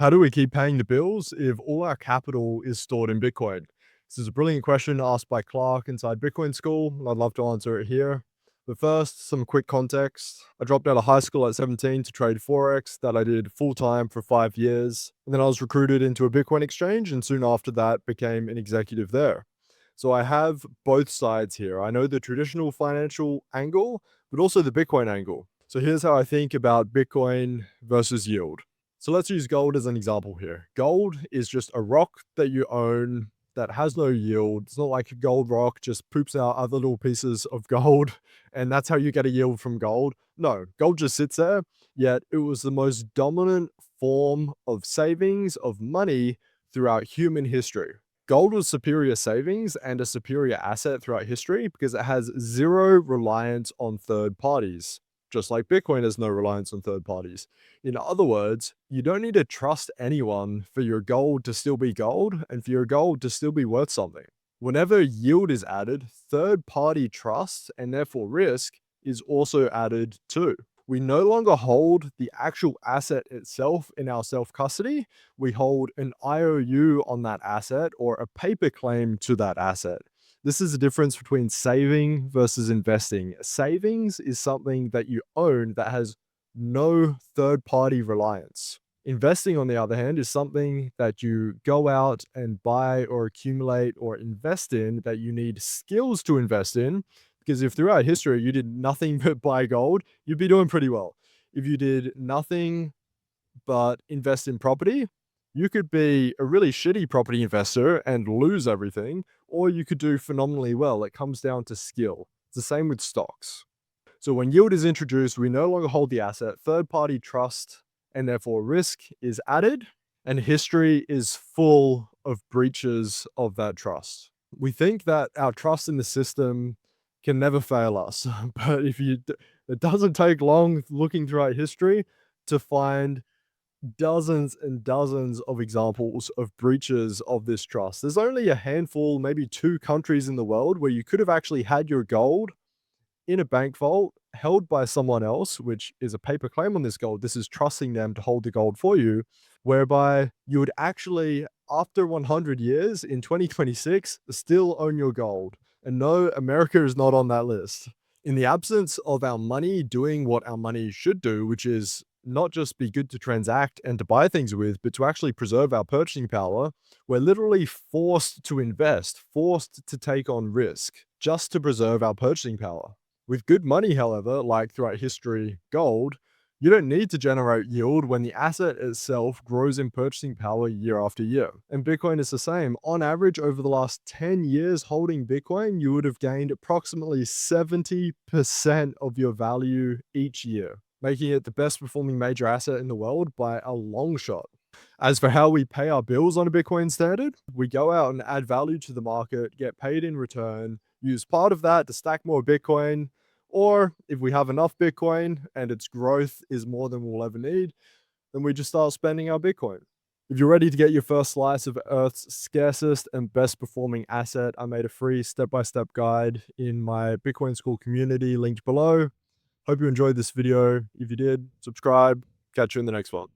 How do we keep paying the bills if all our capital is stored in Bitcoin? This is a brilliant question asked by Clark inside Bitcoin School, and I'd love to answer it here. But first, some quick context. I dropped out of high school at 17 to trade Forex that I did full time for 5 years. And then I was recruited into a Bitcoin exchange, and soon after that, became an executive there. So I have both sides here. I know the traditional financial angle, but also the Bitcoin angle. So here's how I think about Bitcoin versus yield. So let's use gold as an example here. Gold is just a rock that you own that has no yield. It's not like a gold rock just poops out other little pieces of gold and that's how you get a yield from gold. No, gold just sits there, yet it was the most dominant form of savings of money throughout human history. Gold was superior savings and a superior asset throughout history because it has zero reliance on third parties, just like Bitcoin has no reliance on third parties. In other words, you don't need to trust anyone for your gold to still be gold and for your gold to still be worth something. Whenever yield is added, third party trust and therefore risk is also added too. We no longer hold the actual asset itself in our self custody. We hold an IOU on that asset or a paper claim to that asset. This is the difference between saving versus investing. Savings is something that you own that has no third party reliance. Investing, on the other hand, is something that you go out and buy or accumulate or invest in that you need skills to invest in. Because if throughout history you did nothing but buy gold, you'd be doing pretty well. If you did nothing but invest in property, you could be a really shitty property investor and lose everything, or you could do phenomenally well. It comes down to skill. It's the same with stocks. So when yield is introduced, we no longer hold the asset, third party trust, and therefore risk is added, and history is full of breaches of that trust. We think that our trust in the system can never fail us, but it doesn't take long looking throughout history to find dozens and dozens of examples of breaches of this trust. There's only a handful, maybe two countries in the world where you could have actually had your gold in a bank vault held by someone else, which is a paper claim on this gold. This is trusting them to hold the gold for you, whereby you would actually, after 100 years in 2026, still own your gold. And no, America is not on that list. In the absence of our money doing what our money should do, which is not just be good to transact and to buy things with, but to actually preserve our purchasing power, we're literally forced to invest, forced to take on risk just to preserve our purchasing power. With good money, however, like throughout history, gold, you don't need to generate yield when the asset itself grows in purchasing power year after year. And Bitcoin is the same. On average, over the last 10 years holding Bitcoin, you would have gained approximately 70% of your value each year, making it the best performing major asset in the world by a long shot. As for how we pay our bills on a Bitcoin standard, we go out and add value to the market, get paid in return, use part of that to stack more Bitcoin, or if we have enough Bitcoin and its growth is more than we'll ever need, then we just start spending our Bitcoin. If you're ready to get your first slice of Earth's scarcest and best performing asset, I made a free step-by-step guide in my Bitcoin School community linked below. Hope you enjoyed this video. If you did, subscribe. Catch you in the next one.